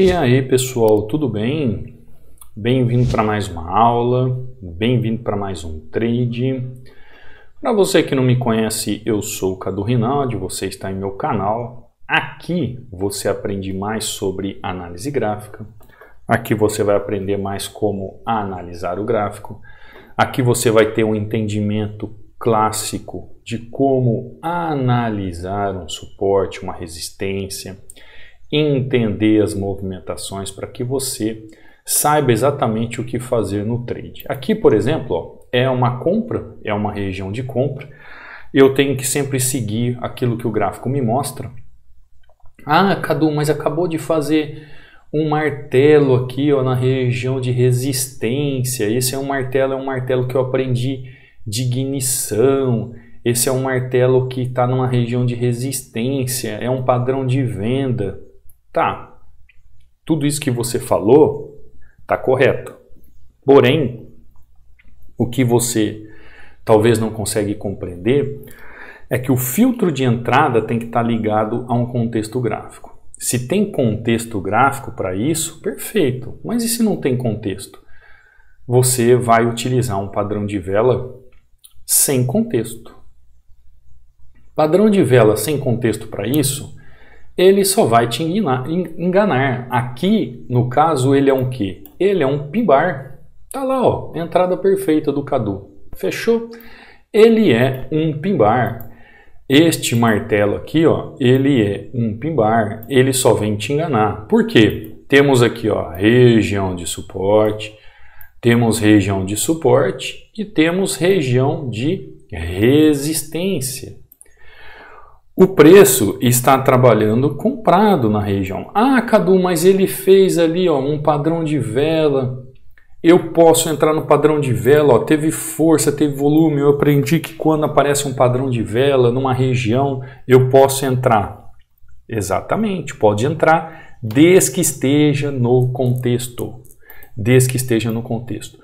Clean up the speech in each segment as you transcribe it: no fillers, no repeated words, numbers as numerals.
E aí pessoal, tudo bem? Bem-vindo para mais uma aula, bem-vindo para mais um trade. Para você que não me conhece, eu sou o Cadu Rinaldi, você está em meu canal. Aqui você aprende mais sobre análise gráfica, aqui você vai aprender mais como analisar o gráfico, aqui você vai ter um entendimento clássico de como analisar um suporte, uma resistência, entender as movimentações para que você saiba exatamente o que fazer no trade. Aqui, por exemplo, ó, é uma compra, é uma região de compra. Eu tenho que sempre seguir aquilo que o gráfico me mostra. Ah, Cadu, mas acabou de fazer um martelo aqui ó, na região de resistência. Esse é um martelo que eu aprendi de ignição. Esse é um martelo que está numa região de resistência. É um padrão de venda. Tá, tudo isso que você falou está correto. Porém, o que você talvez não consegue compreender é que o filtro de entrada tem que estar ligado a um contexto gráfico. Se tem contexto gráfico para isso, perfeito. Mas e se não tem contexto? Você vai utilizar um padrão de vela sem contexto. Padrão de vela sem contexto para isso, ele só vai te enganar. Aqui, no caso, ele é um quê? Ele é um pin bar. Tá lá, ó, entrada perfeita do Cadu. Fechou? Ele é um pin bar. Este martelo aqui, ó, ele é um pin bar. Ele só vem te enganar. Por quê? Temos aqui, ó, região de suporte, temos região de suporte e temos região de resistência. O preço está trabalhando comprado na região. Ah, Cadu, mas ele fez ali ó, um padrão de vela. Eu posso entrar no padrão de vela, ó, teve força, teve volume. Eu aprendi que quando aparece um padrão de vela numa região, eu posso entrar. Exatamente, pode entrar desde que esteja no contexto. Desde que esteja no contexto.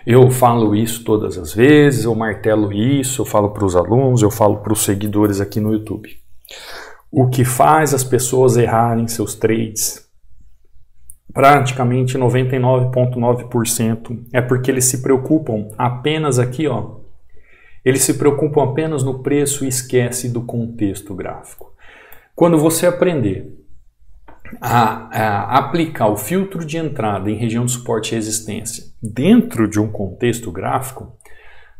Eu falo isso todas as vezes, eu martelo isso, eu falo para os alunos, eu falo para os seguidores aqui no YouTube. O que faz as pessoas errarem seus trades, praticamente 99,9%, é porque eles se preocupam apenas aqui, ó. Eles se preocupam apenas no preço e esquecem do contexto gráfico. Quando você aprender a aplicar o filtro de entrada em região de suporte e resistência dentro de um contexto gráfico,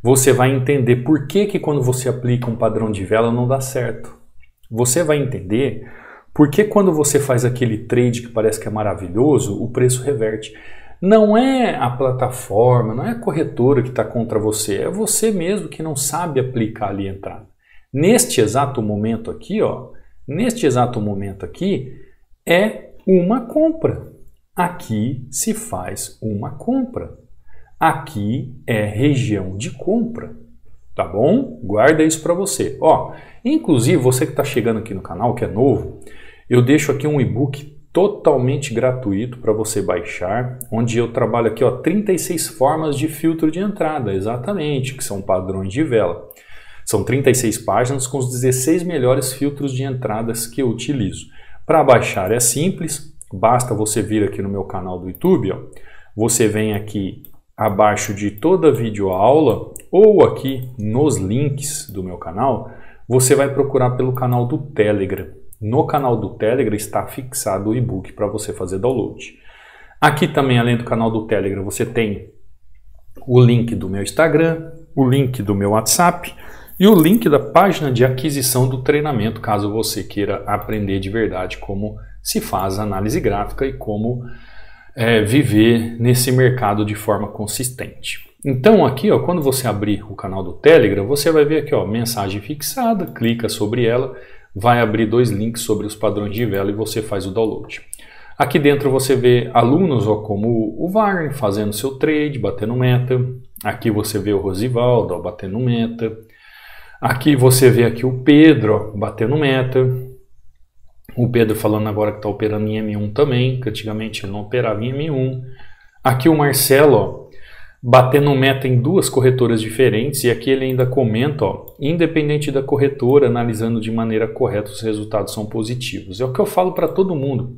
você vai entender por que quando você aplica um padrão de vela não dá certo. Você vai entender por que quando você faz aquele trade que parece que é maravilhoso, o preço reverte. Não é a plataforma, não é a corretora que está contra você, é você mesmo que não sabe aplicar ali a entrada. Neste exato momento aqui, ó, neste exato momento aqui, é uma compra. Aqui se faz uma compra. Aqui é região de compra. Tá bom? Guarda isso para você. Ó, inclusive, você que está chegando aqui no canal, que é novo, eu deixo aqui um e-book totalmente gratuito para você baixar, onde eu trabalho aqui, ó, 36 formas de filtro de entrada, exatamente, que são padrões de vela. São 36 páginas com os 16 melhores filtros de entradas que eu utilizo. Para baixar é simples, basta você vir aqui no meu canal do YouTube, ó. Você vem aqui abaixo de toda videoaula ou aqui nos links do meu canal, você vai procurar pelo canal do Telegram. No canal do Telegram está fixado o e-book para você fazer download. Aqui também, além do canal do Telegram, você tem o link do meu Instagram, o link do meu WhatsApp e o link da página de aquisição do treinamento, caso você queira aprender de verdade como se faz análise gráfica e como viver nesse mercado de forma consistente. Então aqui, ó, quando você abrir o canal do Telegram, você vai ver aqui, ó, mensagem fixada, clica sobre ela, vai abrir dois links sobre os padrões de vela e você faz o download. Aqui dentro você vê alunos ó, como o Wagner fazendo seu trade, batendo meta. Aqui você vê o Rosivaldo ó, batendo meta. Aqui você vê aqui o Pedro ó, batendo meta. O Pedro falando agora que está operando em M1 também, que antigamente ele não operava em M1. Aqui o Marcelo, ó, batendo meta em duas corretoras diferentes, e aqui ele ainda comenta, ó, independente da corretora, analisando de maneira correta, os resultados são positivos. É o que eu falo para todo mundo.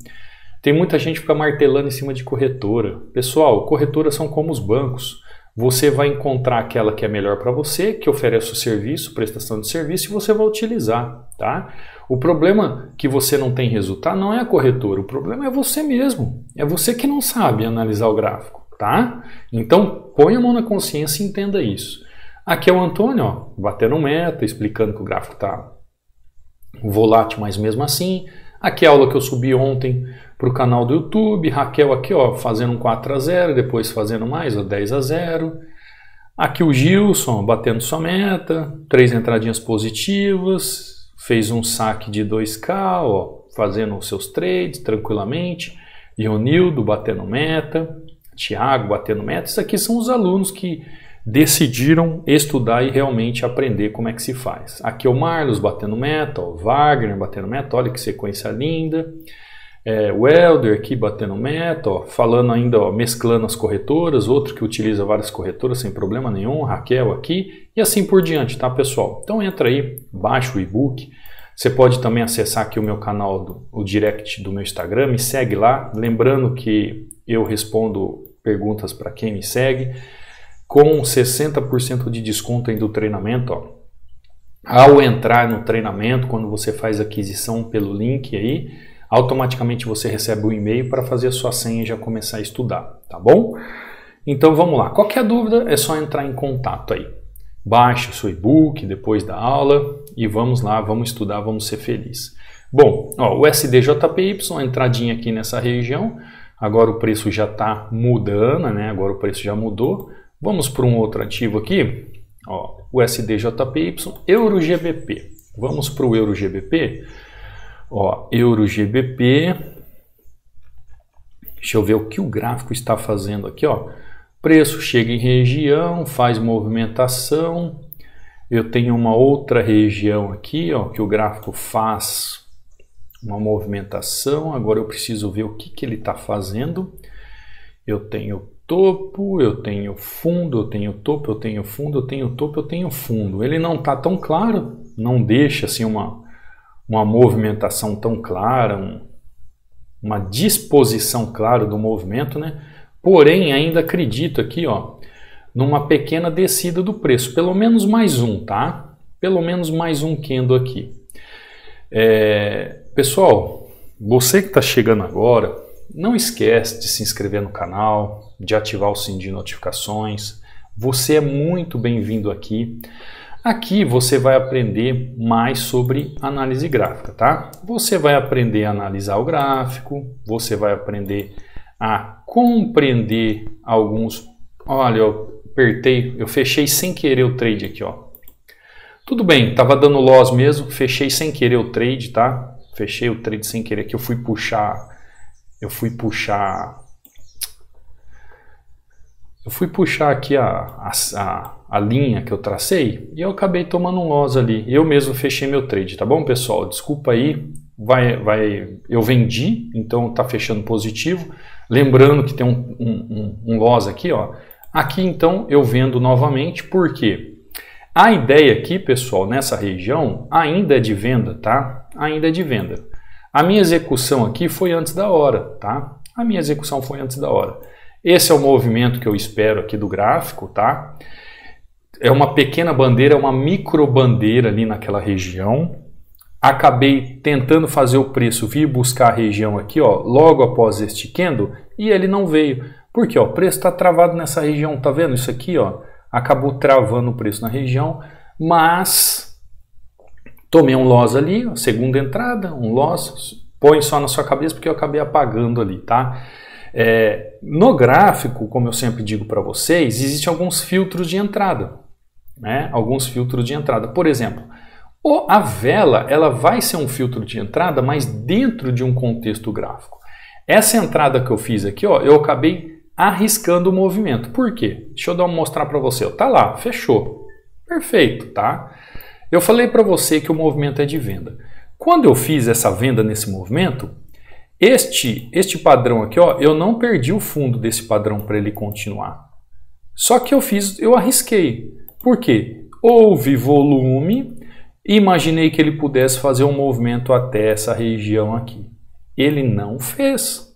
Tem muita gente que fica martelando em cima de corretora. Pessoal, corretoras são como os bancos. Você vai encontrar aquela que é melhor para você, que oferece o serviço, prestação de serviço, e você vai utilizar, tá? O problema que você não tem resultado não é a corretora, o problema é você mesmo. É você que não sabe analisar o gráfico, tá? Então, põe a mão na consciência e entenda isso. Aqui é o Antônio, ó, batendo meta, explicando que o gráfico está volátil, mas mesmo assim. Aqui é a aula que eu subi ontem para o canal do YouTube. Raquel aqui, ó, fazendo um 4-0, depois fazendo mais, ó, 10-0. Aqui o Gilson, ó, batendo sua meta, 3 entradinhas positivas, fez um saque de 2K, ó, fazendo os seus trades tranquilamente. Leonildo batendo meta, Thiago batendo meta. Isso aqui são os alunos que decidiram estudar e realmente aprender como é que se faz. Aqui é o Marlos batendo meta, o Wagner batendo meta, olha que sequência linda. O Helder aqui batendo meta, ó, falando ainda, ó, mesclando as corretoras, outro que utiliza várias corretoras sem problema nenhum, Raquel aqui, e assim por diante, tá, pessoal? Então entra aí, baixa o e-book. Você pode também acessar aqui o meu canal, o direct do meu Instagram, me segue lá, lembrando que eu respondo perguntas para quem me segue, com 60% de desconto aí do treinamento, ó. Ao entrar no treinamento, quando você faz aquisição pelo link aí, automaticamente você recebe um e-mail para fazer a sua senha e já começar a estudar, tá bom? Então vamos lá, qualquer dúvida é só entrar em contato aí. Baixe o seu e-book depois da aula e vamos lá, vamos estudar, vamos ser felizes. Bom, ó, o SDJPY, entradinha aqui nessa região, agora o preço já está mudando, né? Agora o preço já mudou. Vamos para um outro ativo aqui, ó, o SDJPY, EuroGBP. Vamos para o EuroGBP. Ó, EuroGBP. Deixa eu ver o que o gráfico está fazendo aqui, ó. Preço chega em região, faz movimentação. Eu tenho uma outra região aqui, ó, que o gráfico faz uma movimentação. Agora eu preciso ver o que ele está fazendo. Eu tenho topo, eu tenho fundo, eu tenho topo, eu tenho fundo, eu tenho topo, eu tenho fundo. Ele não está tão claro, não deixa assim uma movimentação tão clara, uma disposição clara do movimento, né? Porém, ainda acredito aqui, ó, numa pequena descida do preço, pelo menos mais um, tá? Pelo menos mais um candle aqui. Pessoal, você que está chegando agora, não esquece de se inscrever no canal, de ativar o sininho de notificações. Você é muito bem-vindo aqui. Aqui você vai aprender mais sobre análise gráfica, tá? Você vai aprender a analisar o gráfico, você vai aprender a compreender alguns... Olha, eu apertei, eu fechei sem querer o trade aqui, ó. Tudo bem, tava dando loss mesmo, fechei sem querer o trade, tá? Fechei o trade sem querer, que eu fui puxar aqui a linha que eu tracei e eu acabei tomando um loss ali. Eu mesmo fechei meu trade, tá bom, pessoal? Desculpa aí, eu vendi, então tá fechando positivo. Lembrando que tem um loss aqui, ó. Aqui então eu vendo novamente, porque a ideia aqui, pessoal, nessa região ainda é de venda, tá? Ainda é de venda. A minha execução aqui foi antes da hora, tá? A minha execução foi antes da hora. Esse é o movimento que eu espero aqui do gráfico, tá? É uma pequena bandeira, é uma micro bandeira ali naquela região. Acabei tentando fazer o preço vir buscar a região aqui, ó, logo após este candle, e ele não veio. Por quê? Ó, o preço está travado nessa região, tá vendo? Isso aqui, ó, acabou travando o preço na região, mas tomei um loss ali, ó, segunda entrada, um loss, põe só na sua cabeça porque eu acabei apagando ali, tá? No gráfico, como eu sempre digo para vocês, existem alguns filtros de entrada, né? Alguns filtros de entrada. Por exemplo, a vela ela vai ser um filtro de entrada, mas dentro de um contexto gráfico. Essa entrada que eu fiz aqui, ó, eu acabei arriscando o movimento. Por quê? Deixa eu mostrar para você. Ó, tá lá, fechou. Perfeito, tá? Eu falei para você que o movimento é de venda. Quando eu fiz essa venda nesse movimento, este padrão aqui, ó, eu não perdi o fundo desse padrão para ele continuar. Só que eu arrisquei. Por quê? Houve volume, imaginei que ele pudesse fazer um movimento até essa região aqui. Ele não fez.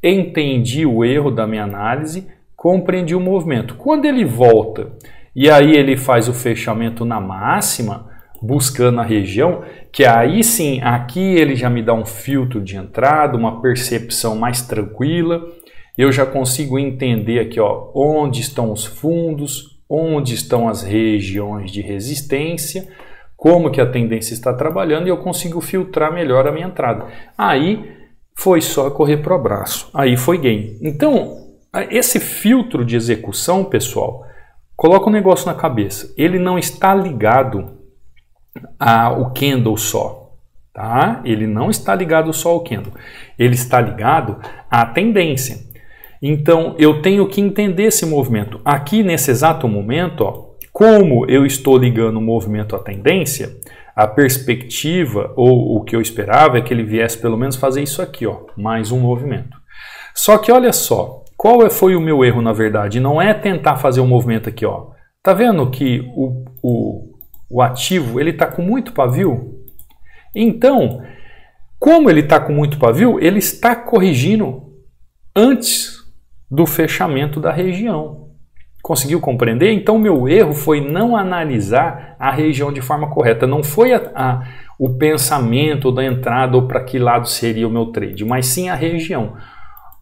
Entendi o erro da minha análise, compreendi o movimento. Quando ele volta e aí ele faz o fechamento na máxima, buscando a região, que aí sim, aqui ele já me dá um filtro de entrada, uma percepção mais tranquila. Eu já consigo entender aqui, ó, onde estão os fundos, onde estão as regiões de resistência, como que a tendência está trabalhando, e eu consigo filtrar melhor a minha entrada. Aí foi só correr para o abraço, aí foi gain. Então, esse filtro de execução, pessoal, coloca um negócio na cabeça. Ele não está ligado ao candle só, tá? Ele não está ligado só ao candle. Ele está ligado à tendência. Então, eu tenho que entender esse movimento. Aqui, nesse exato momento, ó, como eu estou ligando o movimento à tendência, a perspectiva, ou o que eu esperava, é que ele viesse pelo menos fazer isso aqui, ó, mais um movimento. Só que olha só, qual foi o meu erro na verdade? Não é tentar fazer um movimento aqui, ó. Tá vendo que o ativo ele está com muito pavio? Então, como ele está com muito pavio, ele está corrigindo antes do fechamento da região. Conseguiu compreender? Então, meu erro foi não analisar a região de forma correta. Não foi o pensamento da entrada ou para que lado seria o meu trade, mas sim a região.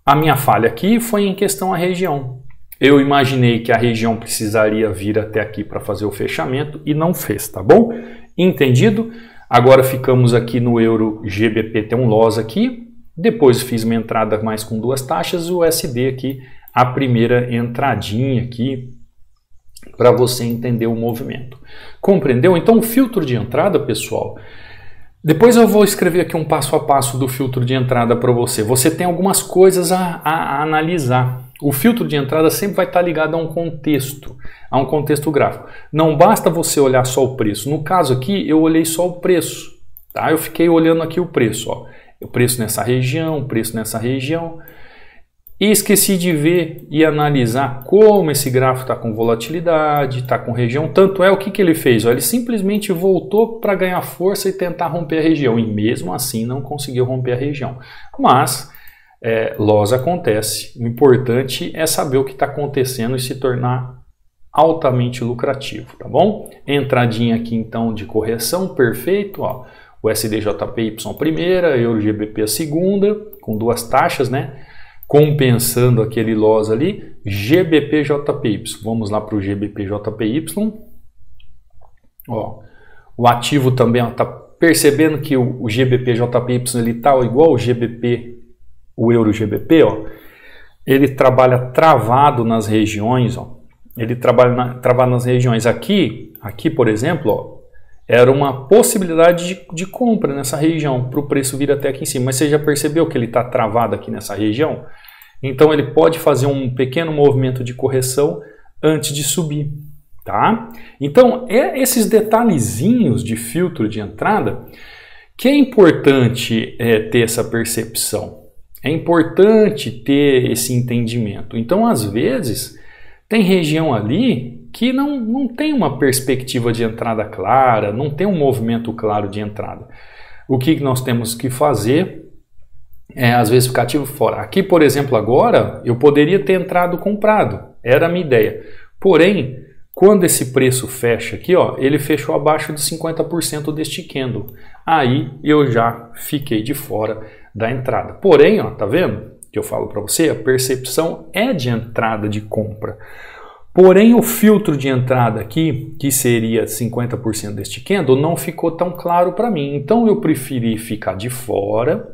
A minha falha aqui foi em questão à região. Eu imaginei que a região precisaria vir até aqui para fazer o fechamento e não fez, tá bom? Entendido? Agora ficamos aqui no euro GBP, tem um loss aqui. Depois fiz uma entrada mais com duas taxas e o USD aqui, a primeira entradinha aqui para você entender o movimento. Compreendeu? Então o filtro de entrada, pessoal, depois eu vou escrever aqui um passo a passo do filtro de entrada para você. Você tem algumas coisas a analisar. O filtro de entrada sempre vai estar ligado a um contexto gráfico. Não basta você olhar só o preço. No caso aqui, eu olhei só o preço. Tá? Eu fiquei olhando aqui o preço. Ó. O preço nessa região, o preço nessa região. E esqueci de ver e analisar como esse gráfico está com volatilidade, está com região. Tanto é, o que ele fez? Ó, ele simplesmente voltou para ganhar força e tentar romper a região. E mesmo assim não conseguiu romper a região. Mas loss acontece. O importante é saber o que está acontecendo e se tornar altamente lucrativo, tá bom? Entradinha aqui então de correção, perfeito. Ó. O SDJPY primeira, Euro GBP a segunda, com duas taxas, né? Compensando aquele loss ali, GBP-JPY. Vamos lá para o GBP-JPY. Ó, o ativo também está percebendo que o GBP-JPY está igual ao GBP, o Euro-GBP. Ó, ele trabalha travado nas regiões. Ó, ele trabalha travado nas regiões. Aqui, por exemplo, ó, era uma possibilidade de compra nessa região, para o preço vir até aqui em cima. Mas você já percebeu que ele está travado aqui nessa região? Então ele pode fazer um pequeno movimento de correção antes de subir. Tá? Então esses detalhezinhos de filtro de entrada que é importante ter essa percepção. É importante ter esse entendimento. Então às vezes tem região ali que não tem uma perspectiva de entrada clara, não tem um movimento claro de entrada. O que nós temos que fazer é, às vezes, ficar ativo fora. Aqui, por exemplo, agora, eu poderia ter entrado comprado. Era a minha ideia. Porém, quando esse preço fecha aqui, ó, ele fechou abaixo de 50% deste candle. Aí, eu já fiquei de fora da entrada. Porém, ó, tá vendo? Que eu falo para você, a percepção é de entrada de compra. Porém, o filtro de entrada aqui, que seria 50% deste candle, não ficou tão claro para mim. Então, eu preferi ficar de fora,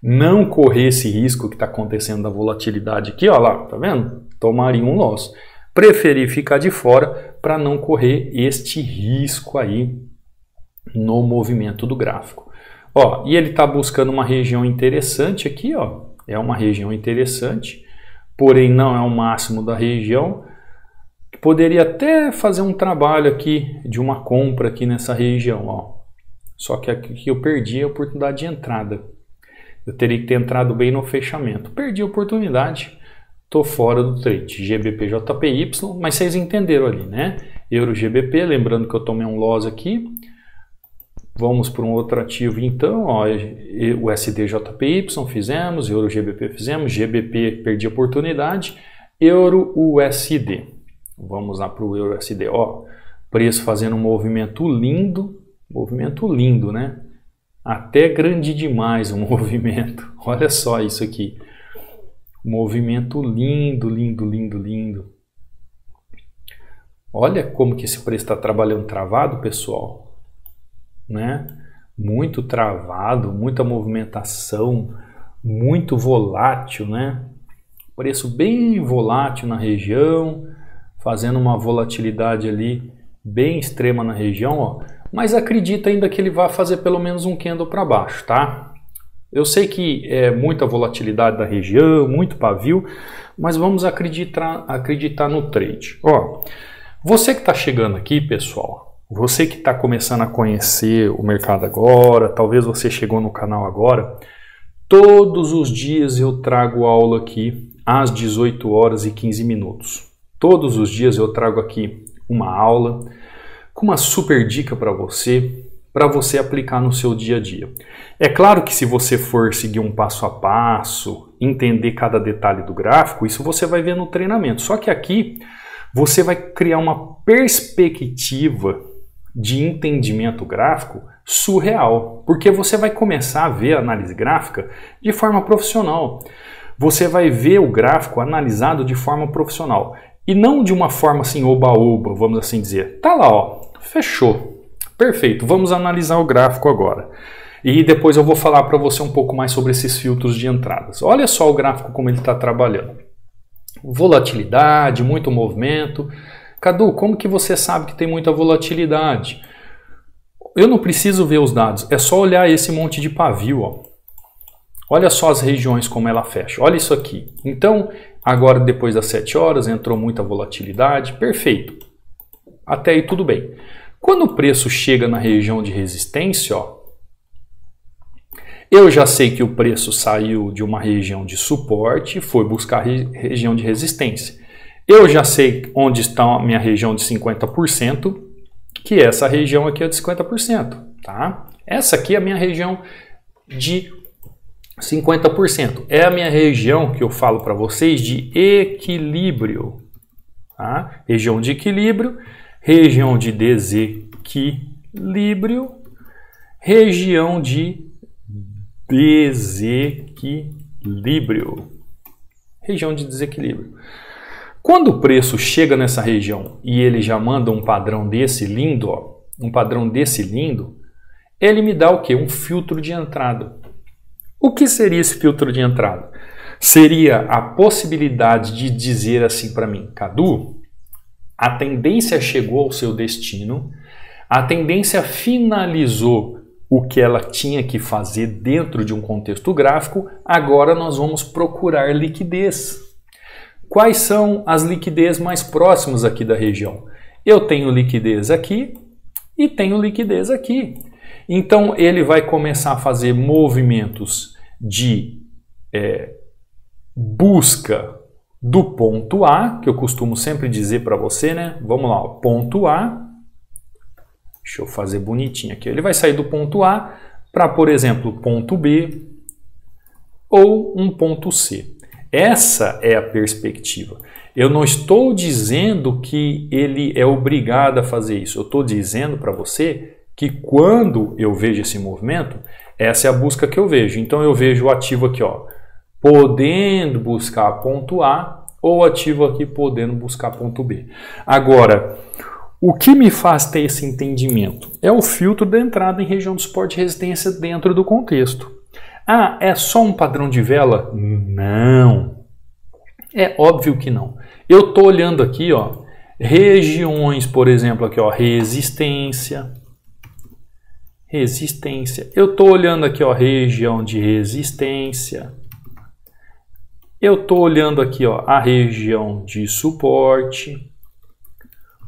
não correr esse risco que está acontecendo da volatilidade aqui, ó lá, tá vendo? Tomaria um loss. Preferi ficar de fora para não correr este risco aí no movimento do gráfico. Ó, e ele está buscando uma região interessante aqui, ó. É uma região interessante, porém não é o máximo da região. Poderia até fazer um trabalho aqui de uma compra aqui nessa região, ó. Só que aqui eu perdi a oportunidade de entrada. Eu teria que ter entrado bem no fechamento. Perdi a oportunidade, estou fora do trade. GBP-JPY, mas vocês entenderam ali, né? Euro-GBP, lembrando que eu tomei um loss aqui. Vamos para um outro ativo então, ó, o SDJPY fizemos, Euro GBP fizemos, GBP perdi a oportunidade, Euro USD. Vamos lá para o Euro USD, ó, preço fazendo um movimento lindo, né? Até grande demais o movimento, olha só isso aqui, movimento lindo, lindo, lindo, lindo. Olha como que esse preço está trabalhando travado, pessoal. Né? Muito travado, muita movimentação, muito volátil, né? Preço bem volátil na região, fazendo uma volatilidade ali bem extrema na região, ó. Mas acredito ainda que ele vai fazer pelo menos um candle para baixo, tá? Eu sei que é muita volatilidade da região, muito pavio, mas vamos acreditar no trade. Ó, você que está chegando aqui, pessoal, você que está começando a conhecer o mercado agora, talvez você chegou no canal agora, todos os dias eu trago aula aqui às 18 horas e 15 minutos. Todos os dias eu trago aqui uma aula com uma super dica para você aplicar no seu dia a dia. É claro que se você for seguir um passo a passo, entender cada detalhe do gráfico, isso você vai ver no treinamento. Só que aqui você vai criar uma perspectiva de entendimento gráfico surreal, porque você vai começar a ver a análise gráfica de forma profissional. Você vai ver o gráfico analisado de forma profissional e não de uma forma assim oba-oba, vamos assim dizer. Tá lá, ó, fechou, perfeito, vamos analisar o gráfico agora. E depois eu vou falar para você um pouco mais sobre esses filtros de entradas. Olha só o gráfico como ele está trabalhando. Volatilidade, muito movimento. Cadu, como que você sabe que tem muita volatilidade? Eu não preciso ver os dados, é só olhar esse monte de pavio, ó. Olha só as regiões como ela fecha, olha isso aqui. Então, agora depois das 7 horas entrou muita volatilidade, perfeito. Até aí tudo bem. Quando o preço chega na região de resistência, ó, eu já sei que o preço saiu de uma região de suporte e foi buscar região de resistência. Eu já sei onde está a minha região de 50%, que essa região aqui é de 50%, tá? Essa aqui é a minha região de 50%. É a minha região que eu falo para vocês de equilíbrio, tá? Região de equilíbrio, região de desequilíbrio, região de desequilíbrio, região de desequilíbrio. Quando o preço chega nessa região e ele já manda um padrão desse lindo, ó, um padrão desse lindo, ele me dá o quê? Um filtro de entrada. O que seria esse filtro de entrada? Seria a possibilidade de dizer assim para mim, Cadu, a tendência chegou ao seu destino, a tendência finalizou o que ela tinha que fazer dentro de um contexto gráfico, agora nós vamos procurar liquidez. Quais são as liquidez mais próximas aqui da região? Eu tenho liquidez aqui e tenho liquidez aqui. Então ele vai começar a fazer movimentos de busca do ponto A, que eu costumo sempre dizer para você, né? Vamos lá, ó, ponto A. Deixa eu fazer bonitinho aqui. Ele vai sair do ponto A para, por exemplo, ponto B ou um ponto C. Essa é a perspectiva. Eu não estou dizendo que ele é obrigado a fazer isso. Eu estou dizendo para você que quando eu vejo esse movimento, essa é a busca que eu vejo. Então eu vejo o ativo aqui, ó, podendo buscar ponto A ou o ativo aqui podendo buscar ponto B. Agora, o que me faz ter esse entendimento é o filtro da entrada em região de suporte e resistência dentro do contexto. Ah, é só um padrão de vela? Não. É óbvio que não. Eu estou olhando aqui, ó, regiões, por exemplo, aqui, ó, resistência. Resistência. Eu estou olhando aqui, ó, região de resistência. Eu estou olhando aqui, ó, a região de suporte.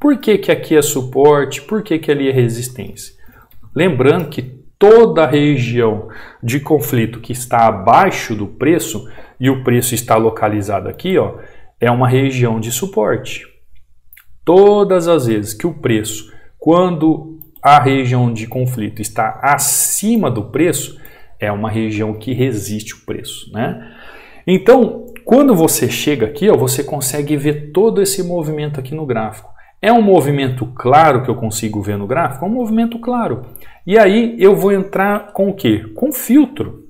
Por que que aqui é suporte? Por que que ali é resistência? Lembrando que toda região de conflito que está abaixo do preço e o preço está localizado aqui, ó, é uma região de suporte. Todas as vezes que o preço, quando a região de conflito está acima do preço, é uma região que resiste o preço, né? Então, quando você chega aqui, ó, você consegue ver todo esse movimento aqui no gráfico. É um movimento claro que eu consigo ver no gráfico? É um movimento claro. E aí eu vou entrar com o quê? Com filtro.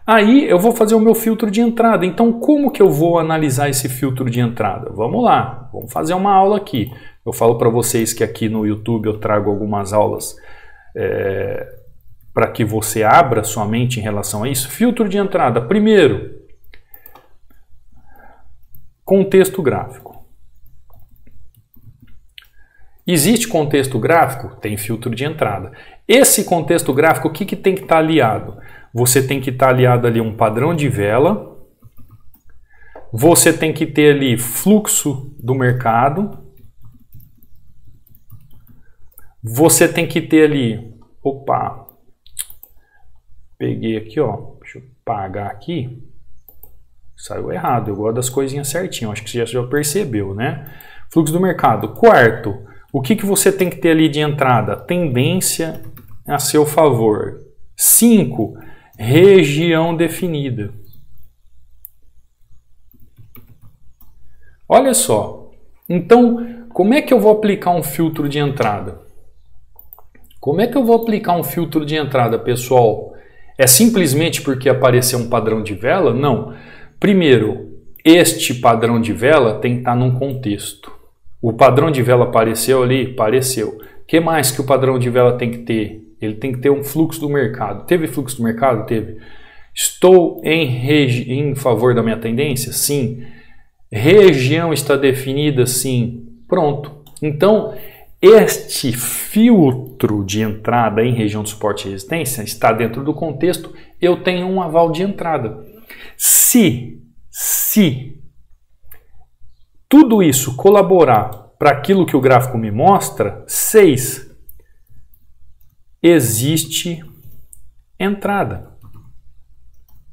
Aí eu vou fazer o meu filtro de entrada. Então, como que eu vou analisar esse filtro de entrada? Vamos lá, vamos fazer uma aula aqui. Eu falo para vocês que aqui no YouTube eu trago algumas aulas para que você abra sua mente em relação a isso. Filtro de entrada. Primeiro, contexto gráfico. Existe contexto gráfico? Tem filtro de entrada. Esse contexto gráfico, o que tem que estar aliado? Você tem que estar aliado ali um padrão de vela. Você tem que ter ali fluxo do mercado. Você tem que ter ali... Opa! Peguei aqui, ó. Deixa eu apagar aqui. Saiu errado. Eu gosto das coisinhas certinho. Acho que você já percebeu, né? Fluxo do mercado. Quarto, o que você tem que ter ali de entrada? Tendência a seu favor. 5, região definida. Olha só. Então, como é que eu vou aplicar um filtro de entrada? Como é que eu vou aplicar um filtro de entrada, pessoal? É simplesmente porque apareceu um padrão de vela? Não. Primeiro, este padrão de vela tem que estar num contexto. O padrão de vela apareceu ali? Apareceu. O que mais que o padrão de vela tem que ter? Ele tem que ter um fluxo do mercado. Teve fluxo do mercado? Teve. Estou em favor da minha tendência? Sim. Região está definida? Sim. Pronto. Então, este filtro de entrada em região de suporte e resistência está dentro do contexto, eu tenho um aval de entrada. Se tudo isso colaborar para aquilo que o gráfico me mostra, 6, existe entrada.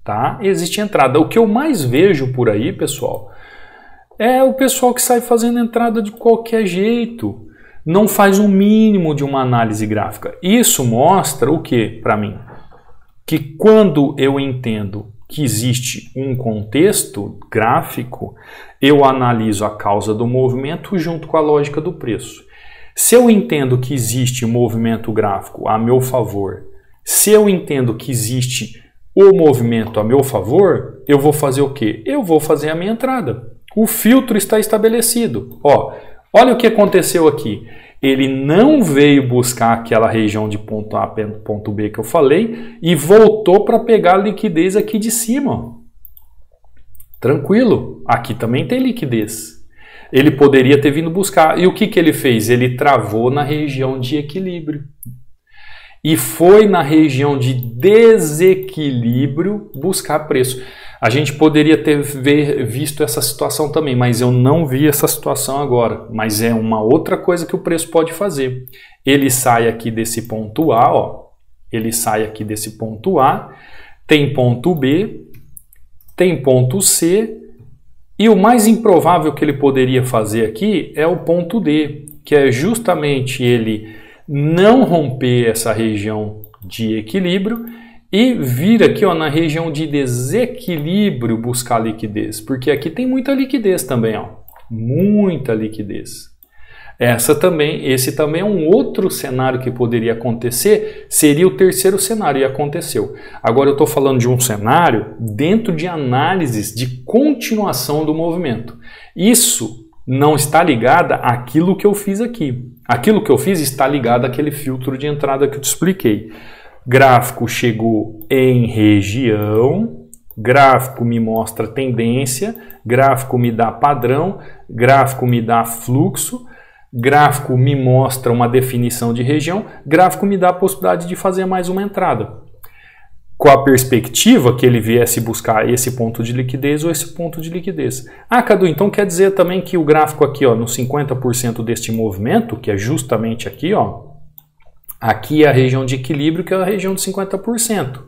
Tá? Existe entrada. O que eu mais vejo por aí, pessoal, é o pessoal que sai fazendo entrada de qualquer jeito. Não faz um mínimo de uma análise gráfica. Isso mostra o que para mim? Que quando eu entendo que existe um contexto gráfico, eu analiso a causa do movimento junto com a lógica do preço. Se eu entendo que existe um movimento gráfico a meu favor, se eu entendo que existe o movimento a meu favor, eu vou fazer o quê? Eu vou fazer a minha entrada. O filtro está estabelecido. Ó, olha o que aconteceu aqui. Ele não veio buscar aquela região de ponto A, ponto B que eu falei e voltou para pegar a liquidez aqui de cima. Tranquilo, aqui também tem liquidez. Ele poderia ter vindo buscar. E o que ele fez? Ele travou na região de equilíbrio. E foi na região de desequilíbrio buscar preço. A gente poderia ter visto essa situação também, mas eu não vi essa situação agora. Mas é uma outra coisa que o preço pode fazer. Ele sai aqui desse ponto A, ó. Ele sai aqui desse ponto A, tem ponto B, tem ponto C, e o mais improvável que ele poderia fazer aqui é o ponto D, que é justamente ele não romper essa região de equilíbrio e vir aqui, ó, na região de desequilíbrio buscar liquidez, porque aqui tem muita liquidez também, ó, muita liquidez. Esse também é um outro cenário que poderia acontecer, seria o terceiro cenário e aconteceu. Agora eu estou falando de um cenário dentro de análises de continuação do movimento. Isso não está ligado àquilo que eu fiz aqui. Aquilo que eu fiz está ligado àquele filtro de entrada que eu te expliquei. Gráfico chegou em região, gráfico me mostra tendência, gráfico me dá padrão, gráfico me dá fluxo, gráfico me mostra uma definição de região, gráfico me dá a possibilidade de fazer mais uma entrada. Com a perspectiva que ele viesse buscar esse ponto de liquidez ou esse ponto de liquidez. Ah, Cadu, então quer dizer também que o gráfico aqui, ó, no 50% deste movimento, que é justamente aqui, ó, aqui é a região de equilíbrio, que é a região de 50%,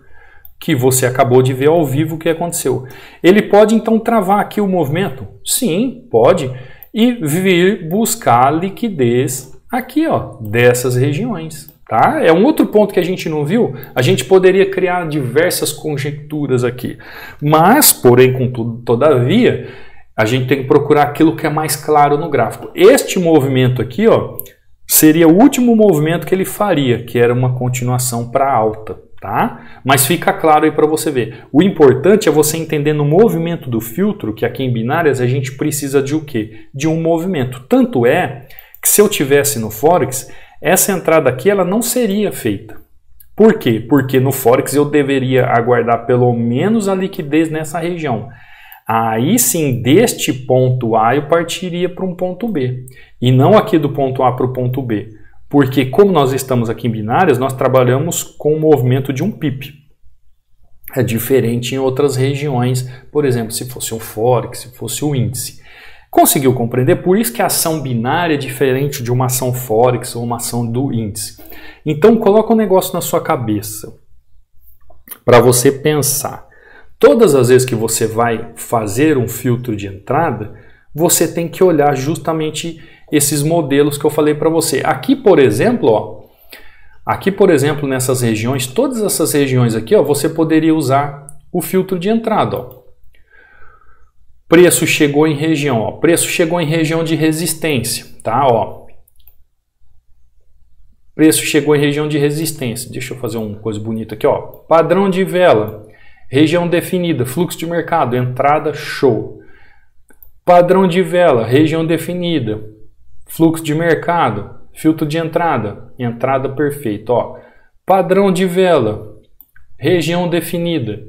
que você acabou de ver ao vivo o que aconteceu. Ele pode então travar aqui o movimento? Sim, pode. E vir buscar liquidez aqui, ó, dessas regiões. Tá? É um outro ponto que a gente não viu. A gente poderia criar diversas conjecturas aqui. Mas, porém, contudo, todavia, a gente tem que procurar aquilo que é mais claro no gráfico. Este movimento aqui, ó, seria o último movimento que ele faria, que era uma continuação para alta. Tá? Mas fica claro aí para você ver. O importante é você entender no movimento do filtro, que aqui em binárias a gente precisa de o quê? De um movimento. Tanto é que se eu tivesse no Forex, essa entrada aqui ela não seria feita. Por quê? Porque no Forex eu deveria aguardar pelo menos a liquidez nessa região. Aí sim, deste ponto A eu partiria para um ponto B. E não aqui do ponto A para o ponto B. Porque como nós estamos aqui em binárias, nós trabalhamos com o movimento de um PIB. É diferente em outras regiões, por exemplo, se fosse um Forex, se fosse o índice. Conseguiu compreender? Por isso que a ação binária é diferente de uma ação Forex ou uma ação do índice. Então, coloca um negócio na sua cabeça para você pensar. Todas as vezes que você vai fazer um filtro de entrada, você tem que olhar justamente esses modelos que eu falei para você. Aqui, por exemplo, ó, nessas regiões, todas essas regiões aqui, ó, você poderia usar o filtro de entrada, ó. Preço chegou em região, ó. Preço chegou em região de resistência, tá? Ó. Preço chegou em região de resistência. Deixa eu fazer uma coisa bonita aqui, ó. Padrão de vela, região definida, fluxo de mercado, entrada, show. Padrão de vela, região definida, fluxo de mercado, filtro de entrada, entrada perfeita, ó. Padrão de vela, região definida,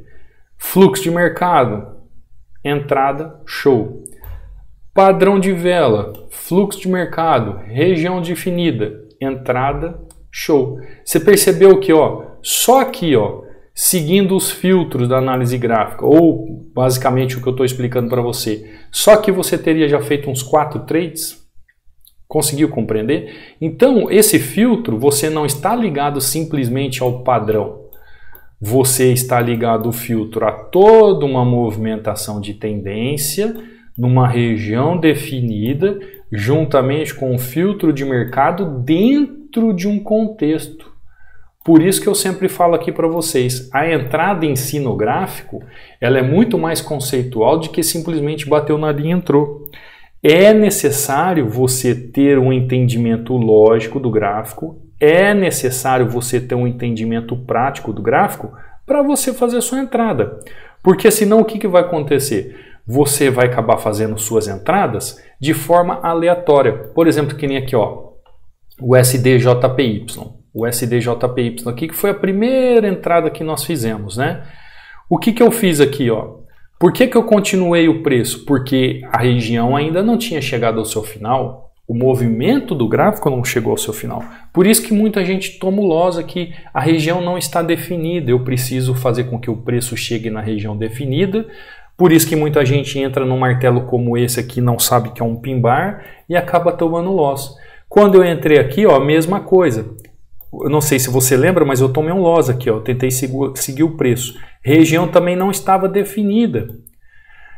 fluxo de mercado, entrada, show. Padrão de vela, fluxo de mercado, região definida, entrada, show. Você percebeu que, ó, só aqui, ó, seguindo os filtros da análise gráfica, ou basicamente o que eu estou explicando para você, só que você teria já feito uns 4 trades? Conseguiu compreender? Então, esse filtro, você não está ligado simplesmente ao padrão. Você está ligado o filtro a toda uma movimentação de tendência numa região definida, juntamente com o filtro de mercado dentro de um contexto. Por isso que eu sempre falo aqui para vocês, a entrada em si no gráfico, ela é muito mais conceitual do que simplesmente bateu na linha e entrou. É necessário você ter um entendimento lógico do gráfico, é necessário você ter um entendimento prático do gráfico para você fazer a sua entrada. Porque senão o que vai acontecer? Você vai acabar fazendo suas entradas de forma aleatória. Por exemplo, que nem aqui, ó, o SDJPY. O SDJPY aqui, que foi a primeira entrada que nós fizemos, né? O que eu fiz aqui, ó? Por que eu continuei o preço? Porque a região ainda não tinha chegado ao seu final. O movimento do gráfico não chegou ao seu final. Por isso que muita gente toma o loss aqui. A região não está definida. Eu preciso fazer com que o preço chegue na região definida. Por isso que muita gente entra num martelo como esse aqui, não sabe que é um pin bar e acaba tomando loss. Quando eu entrei aqui, ó, a mesma coisa. Eu não sei se você lembra, mas eu tomei um loss aqui, ó. Eu tentei seguir o preço. Região também não estava definida.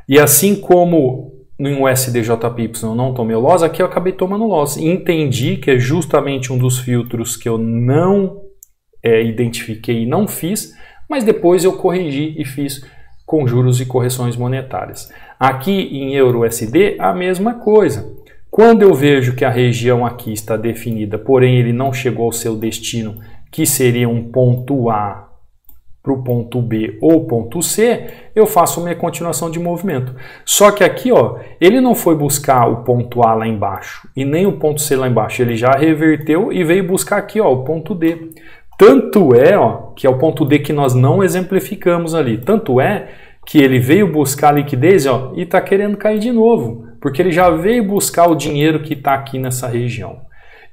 E assim como no SDJPY eu não tomei loss, aqui eu acabei tomando loss. E entendi que é justamente um dos filtros que eu não identifiquei e não fiz, mas depois eu corrigi e fiz com juros e correções monetárias. Aqui em EURUSD, a mesma coisa. Quando eu vejo que a região aqui está definida, porém ele não chegou ao seu destino, que seria um ponto A para o ponto B ou ponto C, eu faço minha continuação de movimento. Só que aqui, ó, ele não foi buscar o ponto A lá embaixo e nem o ponto C lá embaixo, ele já reverteu e veio buscar aqui, ó, o ponto D. Tanto é, ó, que é o ponto D que nós não exemplificamos ali, tanto é que ele veio buscar a liquidez, ó, e está querendo cair de novo, porque ele já veio buscar o dinheiro que está aqui nessa região.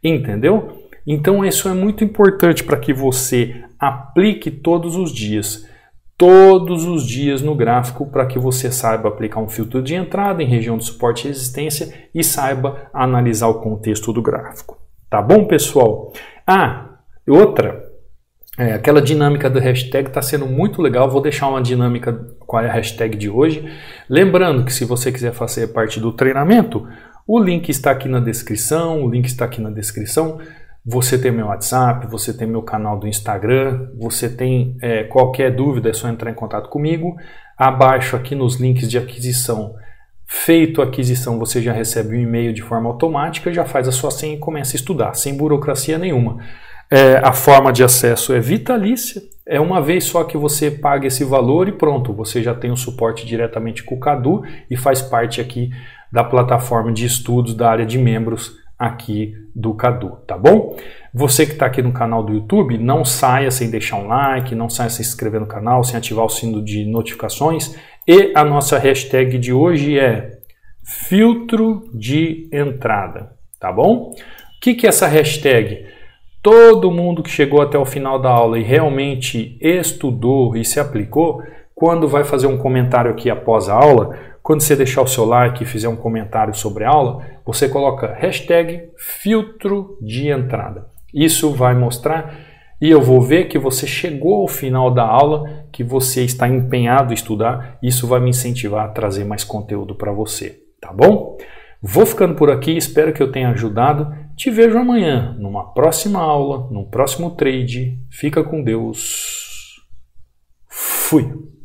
Entendeu? Então isso é muito importante para que você aplique todos os dias no gráfico, para que você saiba aplicar um filtro de entrada em região de suporte e resistência e saiba analisar o contexto do gráfico. Tá bom, pessoal? Outra, aquela dinâmica do hashtag está sendo muito legal. Vou deixar uma dinâmica com a hashtag de hoje. Lembrando que se você quiser fazer parte do treinamento, O link está aqui na descrição, Você tem meu WhatsApp, você tem meu canal do Instagram, você tem qualquer dúvida, é só entrar em contato comigo. Abaixo aqui nos links de aquisição, feito a aquisição, você já recebe um e-mail de forma automática, já faz a sua senha e começa a estudar, sem burocracia nenhuma. A forma de acesso é vitalícia, é uma vez só que você paga esse valor e pronto, você já tem o suporte diretamente com o Cadu e faz parte aqui da plataforma de estudos da área de membros aqui do Cadu, tá bom? Você que está aqui no canal do YouTube, não saia sem deixar um like, não saia sem se inscrever no canal, sem ativar o sino de notificações. E a nossa hashtag de hoje é filtro de entrada, tá bom? O que é essa hashtag? Todo mundo que chegou até o final da aula e realmente estudou e se aplicou, quando vai fazer um comentário aqui após a aula, quando você deixar o seu like e fizer um comentário sobre a aula, você coloca hashtag filtro de entrada. Isso vai mostrar e eu vou ver que você chegou ao final da aula, que você está empenhado em estudar. Isso vai me incentivar a trazer mais conteúdo para você, tá bom? Vou ficando por aqui, espero que eu tenha ajudado. Te vejo amanhã, numa próxima aula, num próximo trade. Fica com Deus. Fui!